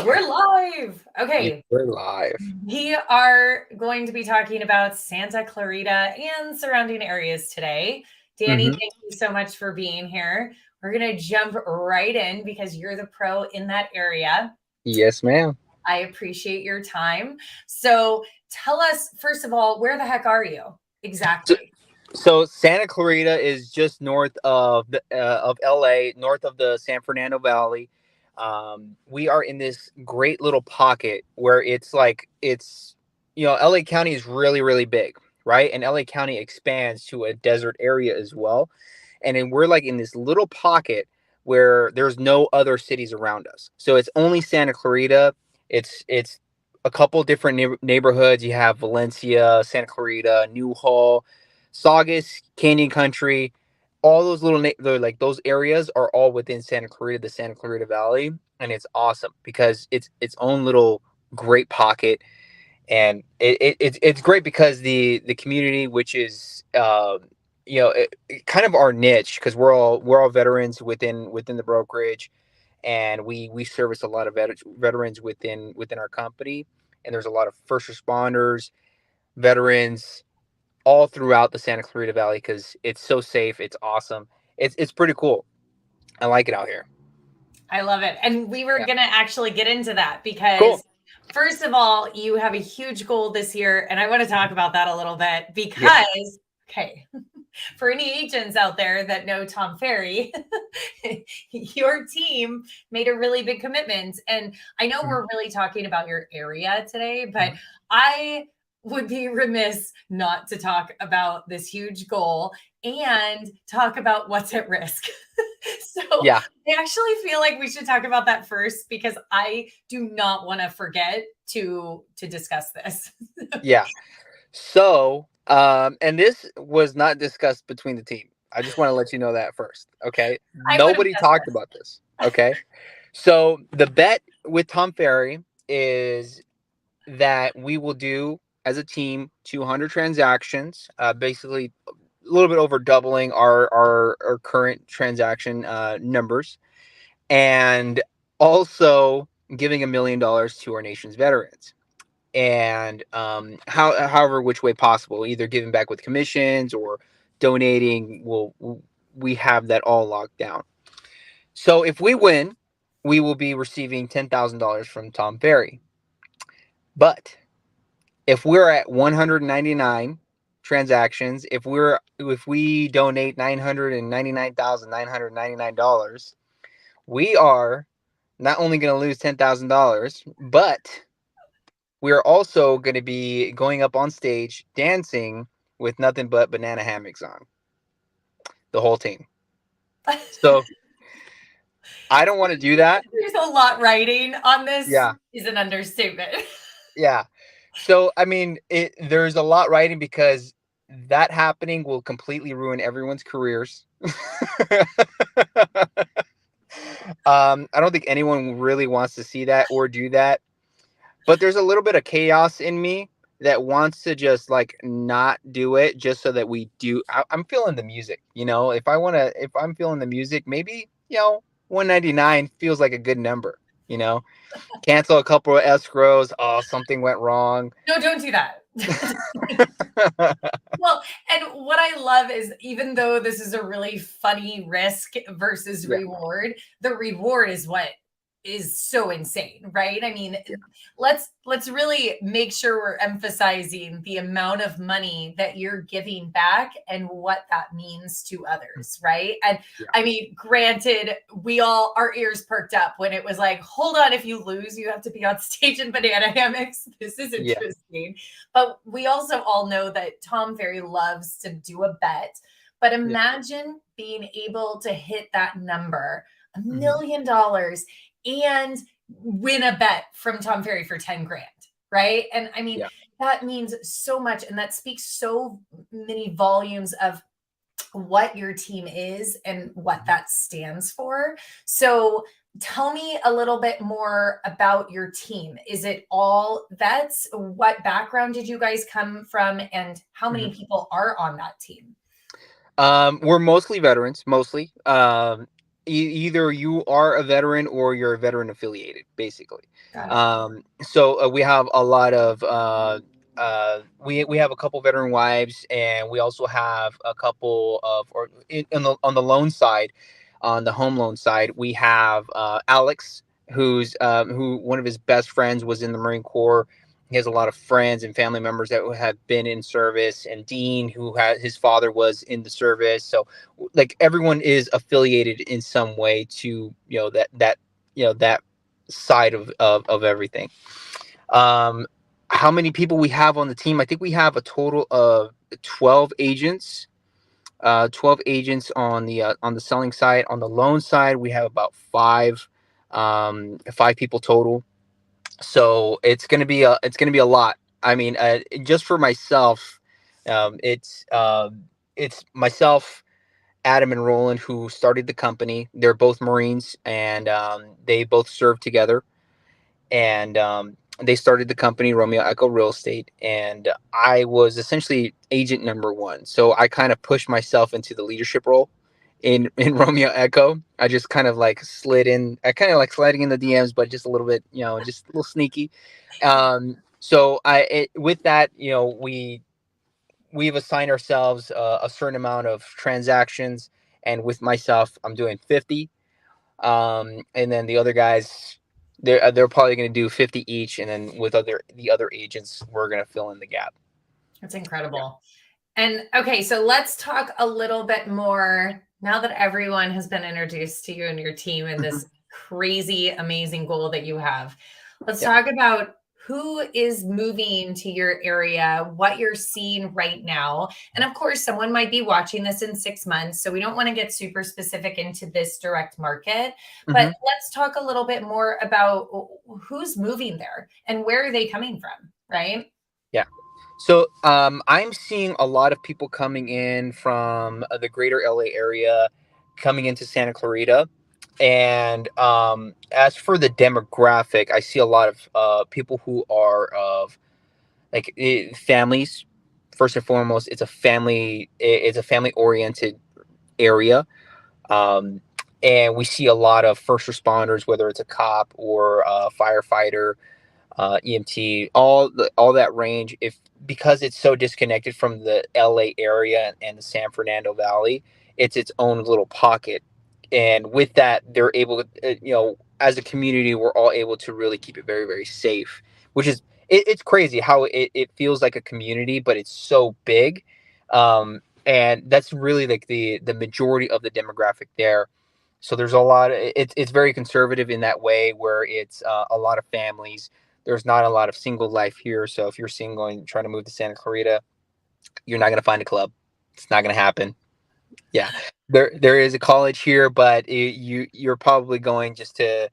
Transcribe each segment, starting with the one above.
We're live. Yeah, Okay. we're live. We are going to be talking about Santa Clarita and surrounding areas today. Danny, Hmm. thank you so much for being here. We're going to jump right in because you're the pro in that area. Yes, ma'am. I appreciate your time. So tell us, first of all, where the heck are you So, exactly? so Santa Clarita is just north of LA, north of the San Fernando Valley. We are in this great little pocket where LA County is really really big, right? And LA County expands to a desert area as well, and then we're like in this little pocket where there's no other cities around us. So it's only Santa Clarita. It's a couple different neighborhoods. You have Valencia, Santa Clarita, Newhall, Saugus, Canyon Country. All those like those areas are all within Santa Clarita, the Santa Clarita Valley, and it's awesome because it's its own little great pocket, and it's great because the community, which is kind of our niche, because we're all veterans within the brokerage, and we service a lot of veterans within our company, and there's a lot of first responders, veterans, all throughout the Santa Clarita Valley because it's so safe. It's awesome. It's pretty cool. I like it out here. I love it. And we were Yeah. going to actually get into that Cool. because, first of all, you have a huge goal this year. And I want to talk about that a little bit Yeah. because, okay, for any agents out there that know Tom Ferry, your team made a really big commitment. And I know we're really talking about your area today, but Mhm. I would be remiss not to talk about this huge goal and talk about what's at risk. So Yeah. I actually feel like we should talk about that first because I do not want to forget to discuss this. Yeah. So, and this was not discussed between the team. I just want to let you know that first. Okay. I would have Nobody guessed talked about this. Okay. So the bet with Tom Ferry is that we will do as a team 200 transactions, basically a little bit over doubling our current transaction numbers, and also giving $1 million to our nation's veterans. And however which way possible, either giving back with commissions or donating, we have that all locked down. So if we win, we will be receiving $10,000 from Tom Ferry. But if we're at 199 transactions, if we donate $999,999, we are not only going to lose $10,000, but we are also going to be going up on stage dancing with nothing but banana hammocks on, the whole team. So I don't want to do that. There's a lot writing on this Yeah, is an understatement. yeah. So I mean, there's a lot writing because that happening will completely ruin everyone's careers. I don't think anyone really wants to see that or do that. But there's a little bit of chaos in me that wants to just like not do it just so that we do. I'm feeling the music, if I'm feeling the music, maybe, 199 feels like a good number, you know, cancel a couple of escrows. Oh, something went wrong. No, don't do that. Well, and what I love is even though this is a really funny risk versus Yeah. reward, the reward is what is so insane, right? I mean, Yeah. let's really make sure we're emphasizing the amount of money that you're giving back and what that means to others, right? And Yeah. I mean, granted, we all our ears perked up when it was like, hold on, if you lose, you have to be on stage in banana hammocks. This is Yeah. interesting. But we also all know that Tom Ferry loves to do a bet. But Yeah. imagine being able to hit that number, a Mhm. million dollars, and win a bet from Tom Ferry for 10 grand, right? And I mean, Yeah. that means so much. And that speaks so many volumes of what your team is and what Mhm. that stands for. So tell me a little bit more about your team. Is it all vets? What background did you guys come from? And how many Mhm. people are on that team? We're mostly veterans, mostly. either you are a veteran or you're a veteran affiliated, basically. Got it. So we have a lot of we have a couple veteran wives, and we also have a couple of, or on the loan side, on the home loan side, we have Alex, who one of his best friends was in the Marine Corps. He has a lot of friends and family members that have been in service, and Dean, who had his father was in the service. So like everyone is affiliated in some way to that side of everything. um how many people we have on the team? I think we have a total of 12 agents. 12 agents on the selling side. On the loan side, we have about five people total. So it's gonna be a lot. I mean, just for myself, it's myself, Adam and Roland, who started the company. They're both Marines, and they both served together. And they started the company, Romeo Echo Real Estate, and I was essentially agent number one. So I kind of pushed myself into the leadership role in Romeo Echo. I just kind of like slid in. I kind of like sliding in the DMs, but just a little bit, just a little sneaky. So with that, we've assigned ourselves a certain amount of transactions, and with myself, I'm doing 50. And then the other guys, they're probably going to do 50 each, and then with the other agents, we're going to fill in the gap. That's incredible. Yeah. And okay, so let's talk a little bit more now that everyone has been introduced to you and your team and this crazy, amazing goal that you have. Let's talk about who is moving to your area, what you're seeing right now. And of course, someone might be watching this in 6 months, so we don't want to get super specific into this direct market, but let's talk a little bit more about who's moving there and where are they coming from, right? Yeah. So I'm seeing a lot of people coming in from the greater LA area, coming into Santa Clarita. And as for the demographic, I see a lot of people who are of like families. First and foremost, it's a family oriented area. And we see a lot of first responders, whether it's a cop or a firefighter, EMT, all that range. If because it's so disconnected from the LA area and the San Fernando Valley, it's its own little pocket. And with that, they're able to, as a community, we're all able to really keep it very, very safe. Which is it's crazy how it feels like a community, but it's so big. And that's really like the majority of the demographic there. So there's a lot of, it's very conservative in that way, where it's a lot of families. There's not a lot of single life here. So if you're single and trying to move to Santa Clarita, you're not going to find a club. It's not going to happen. Yeah. There is a college here, but you're probably going just to,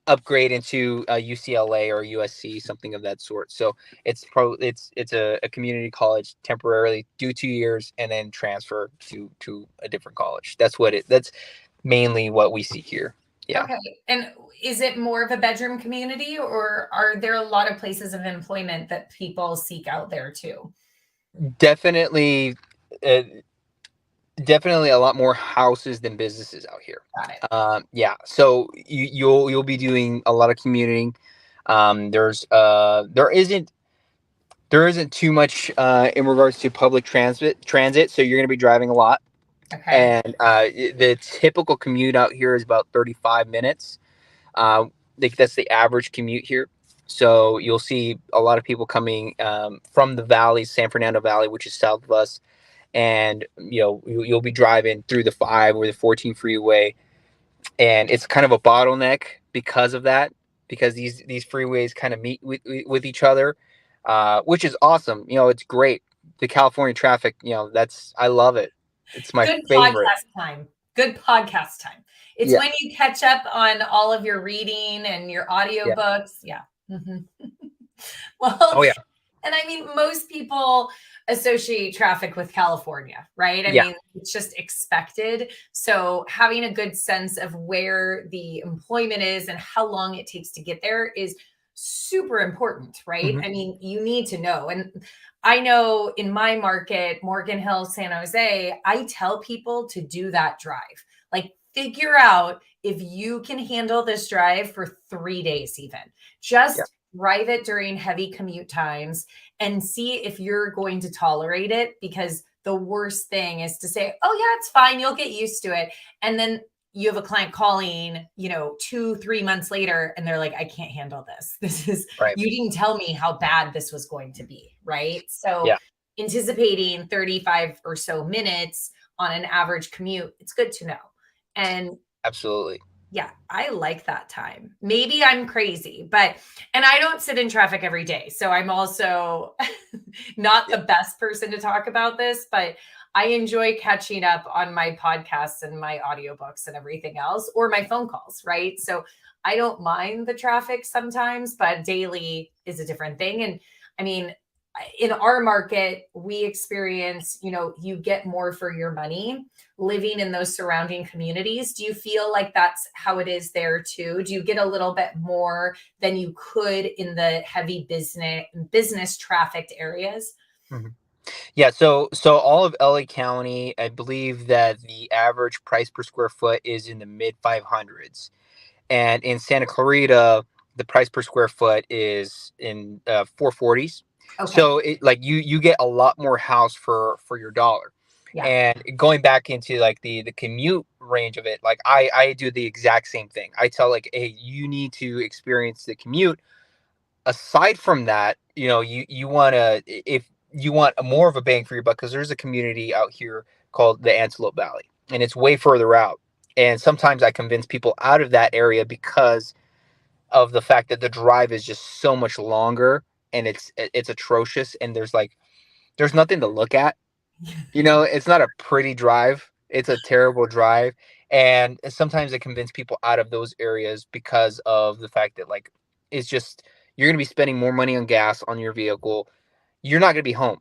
upgrade into UCLA or USC, something of that sort. So it's a community college, temporarily do 2 years and then transfer to a different college. That's mainly what we see here. Yeah. Okay. And is it more of a bedroom community, or are there a lot of places of employment that people seek out there too? Definitely, uh, definitely a lot more houses than businesses out here. Got it. Yeah. So you'll be doing a lot of commuting. There isn't too much in regards to public transit. So you're going to be driving a lot. Okay. And the typical commute out here is about 35 minutes. That's the average commute here. So you'll see a lot of people coming from the valley, San Fernando Valley, which is south of us. And, you'll be driving through the 5 or the 14 freeway. And it's kind of a bottleneck because of that, because these freeways kind of meet with each other, which is awesome. It's great. The California traffic, I love it. It's my Good favorite. podcast time. Good podcast time. It's when you catch up on all of your reading and your audiobooks. Yeah. Well, oh yeah. And I mean, most people associate traffic with California, right? I mean, it's just expected. So having a good sense of where the employment is and how long it takes to get there is super important, right? I mean, you need to know. And I know in my market, Morgan Hill, San Jose, I tell people to do that drive. Like figure out if you can handle this drive for 3 days even. Just drive it during heavy commute times and see if you're going to tolerate it, because the worst thing is to say, oh yeah, it's fine, you'll get used to it. And then you have a client calling, 2-3 months later, and they're like, I can't handle this. You didn't tell me how bad this was going to be, right? So anticipating 35 or so minutes on an average commute, it's good to know. And absolutely. Yeah, I like that time. Maybe I'm crazy, and I don't sit in traffic every day. So I'm also not the best person to talk about this, but I enjoy catching up on my podcasts and my audiobooks and everything else, or my phone calls, right? So I don't mind the traffic sometimes, but daily is a different thing. And I mean, in our market, we experience, you get more for your money living in those surrounding communities. Do you feel like that's how it is there too? Do you get a little bit more than you could in the heavy business trafficked areas? Mm-hmm. Yeah, so all of LA County, I believe that the average price per square foot is in the mid 500s, and in Santa Clarita, the price per square foot is in 440s. Okay. So it like you get a lot more house for your dollar. Yeah. And going back into like the commute range of it, like I do the exact same thing. I tell like, hey, you need to experience the commute. Aside from that, you want to, if you want more of a bang for your buck, because there's a community out here called the Antelope Valley, and it's way further out. And sometimes I convince people out of that area because of the fact that the drive is just so much longer, and it's atrocious, and there's nothing to look at. It's not a pretty drive. It's a terrible drive. And sometimes I convince people out of those areas because of the fact that like it's just you're going to be spending more money on gas on your vehicle. You're not going to be home.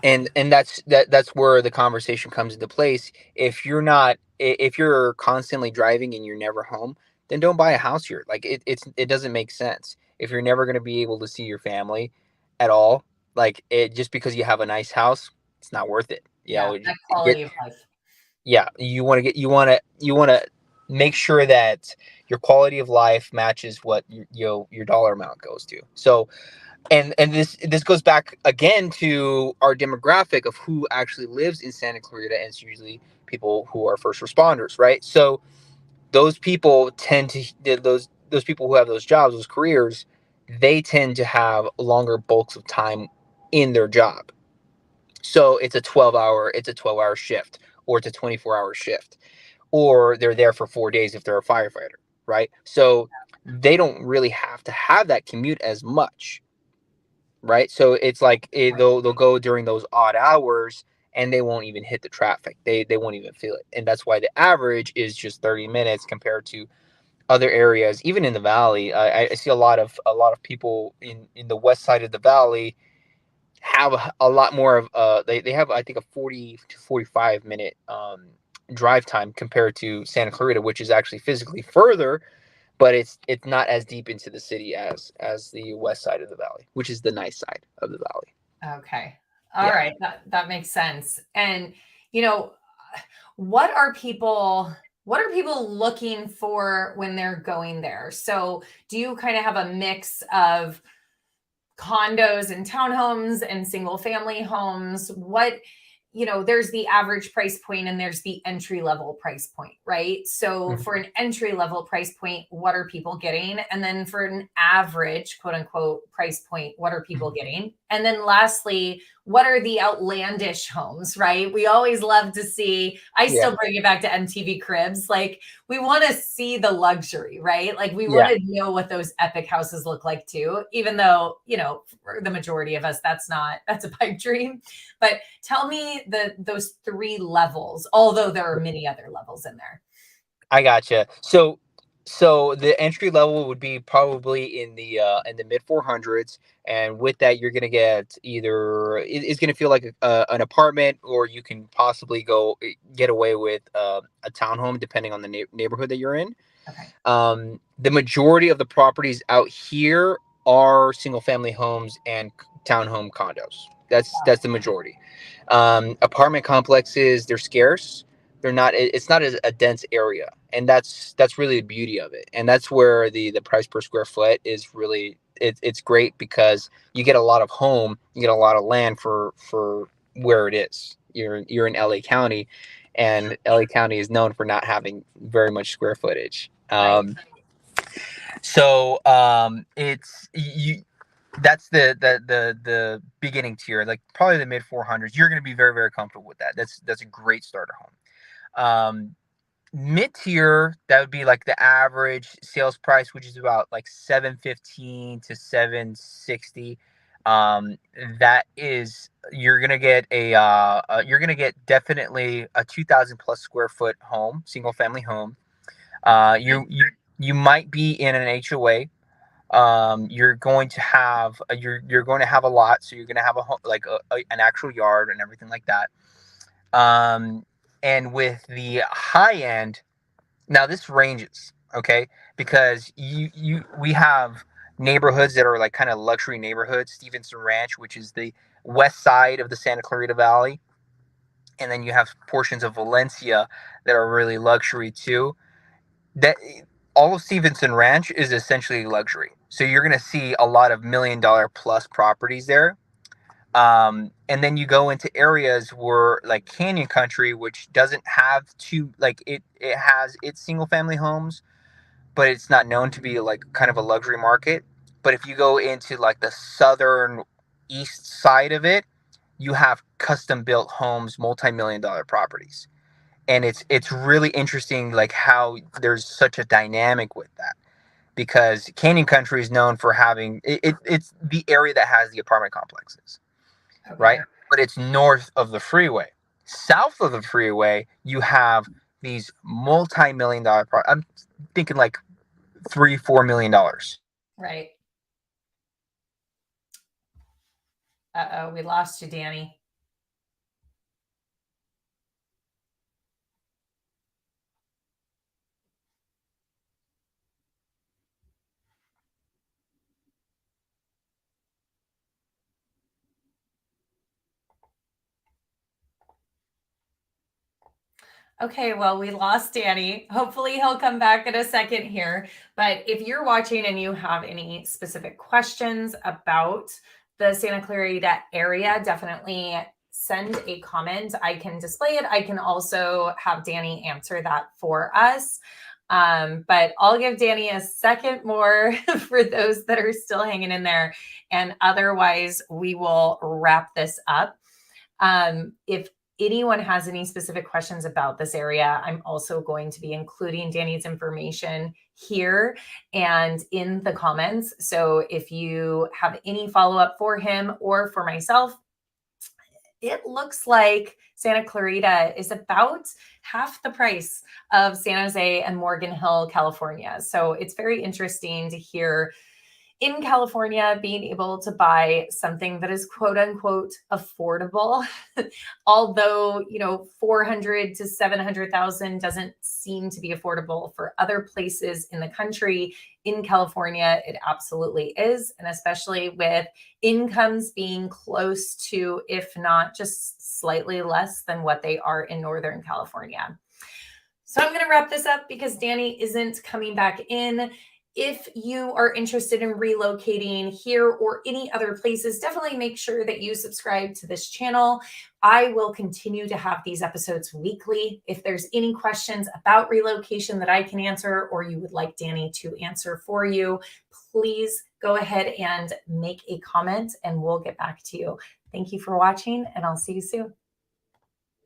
Yeah. And that's where the conversation comes into place. If you're constantly driving and you're never home, then don't buy a house here. Like it doesn't make sense. If you're never going to be able to see your family at all, like it just because you have a nice house, it's not worth it. That quality of life. Yeah, you want to make sure that your quality of life matches what your dollar amount goes to. So, and this goes back again to our demographic of who actually lives in Santa Clarita, and it's usually people who are first responders, right? So those people tend to those people who have those jobs, those careers, they tend to have longer bulks of time in their job. So it's a 12-hour shift, or it's a 24-hour shift, or they're there for 4 days if they're a firefighter, right? So they don't really have to have that commute as much, right? So it's like they'll go during those odd hours and they won't even hit the traffic. They won't even feel it. And that's why the average is just 30 minutes compared to other areas, even in the valley. I see a lot of people in the west side of the valley have a lot more of they have, I think, a 40 to 45 minute drive time compared to Santa Clarita, which is actually physically further, but it's not as deep into the city as the west side of the valley, which is the nice side of the valley. Okay. All right. That makes sense. And what are people looking for when they're going there? So do you kind of have a mix of condos and townhomes and single family homes? There's the average price point and there's the entry level price point, right? So for an entry level price point, what are people getting? And then for an average, quote unquote, price point, what are people getting? And then lastly, what are the outlandish homes, right? We always love to see, I still bring it back to MTV Cribs. Like we want to see the luxury, right? Like we want to know what those epic houses look like too, even though, for the majority of us, that's a pipe dream. But tell me those 3 levels, although there are many other levels in there. I gotcha. So the entry level would be probably in the mid 400s, and with that you're gonna get either it's gonna feel like an apartment, or you can possibly get away with a townhome depending on the neighborhood that you're in. Okay. The majority of the properties out here are single family homes and townhome condos. That's the majority. Apartment complexes, they're scarce. They're not. It's not a dense area, and that's really the beauty of it. And that's where the price per square foot is really it's great because you get a lot of home, you get a lot of land for where it is. You're in LA County, and LA County is known for not having very much square footage. Right. So it's you. That's the beginning tier, like probably the mid 400s. You're going to be very, very comfortable with that. That's a great starter home. Mid tier, that would be like the average sales price, which is about like 715 to 760. That is, you're gonna get you're gonna get definitely a 2,000 plus square foot home, single family home. You might be in an HOA. You're going to have you're going to have a lot, so you're going to have an actual yard and everything like that. And with the high end, now this ranges, okay, because we have neighborhoods that are like kind of luxury neighborhoods. Stevenson Ranch, which is the west side of the Santa Clarita Valley, and then you have portions of Valencia that are really luxury too. That all of Stevenson Ranch is essentially luxury. So you're going to see a lot of $1 million plus properties there. And then you go into areas where like Canyon Country, which doesn't have it has its single family homes, but it's not known to be like kind of a luxury market. But if you go into like the southern east side of it, you have custom built homes, multi-million dollar properties. And it's really interesting like how there's such a dynamic with that, because Canyon Country is known for having it's the area that has the apartment complexes. Okay. Right? But it's north of the freeway. South of the freeway, you have these multi-million dollar I'm thinking like $3-4 million. Right. Uh-oh, we lost you, Danny. Okay, well, we lost Danny. Hopefully he'll come back in a second here. But if you're watching and you have any specific questions about the Santa Clarita area, definitely send a comment. I can display it. I can also have Danny answer that for us. But I'll give Danny a second more for those that are still hanging in there. And otherwise, we will wrap this up. If anyone has any specific questions about this area, I'm also going to be including Danny's information here and in the comments. So if you have any follow-up for him or for myself, it looks like Santa Clarita is about half the price of San Jose and Morgan Hill, California. So it's very interesting to hear in California, being able to buy something that is quote unquote affordable, although, 400 to 700,000 doesn't seem to be affordable for other places in the country. In California, it absolutely is. And especially with incomes being close to, if not just slightly less than what they are in Northern California. So I'm going to wrap this up because Danny isn't coming back in. If you are interested in relocating here or any other places, definitely make sure that you subscribe to this channel. I will continue to have these episodes weekly. If there's any questions about relocation that I can answer or you would like Danny to answer for you, please go ahead and make a comment and we'll get back to you. Thank you for watching, and I'll see you soon.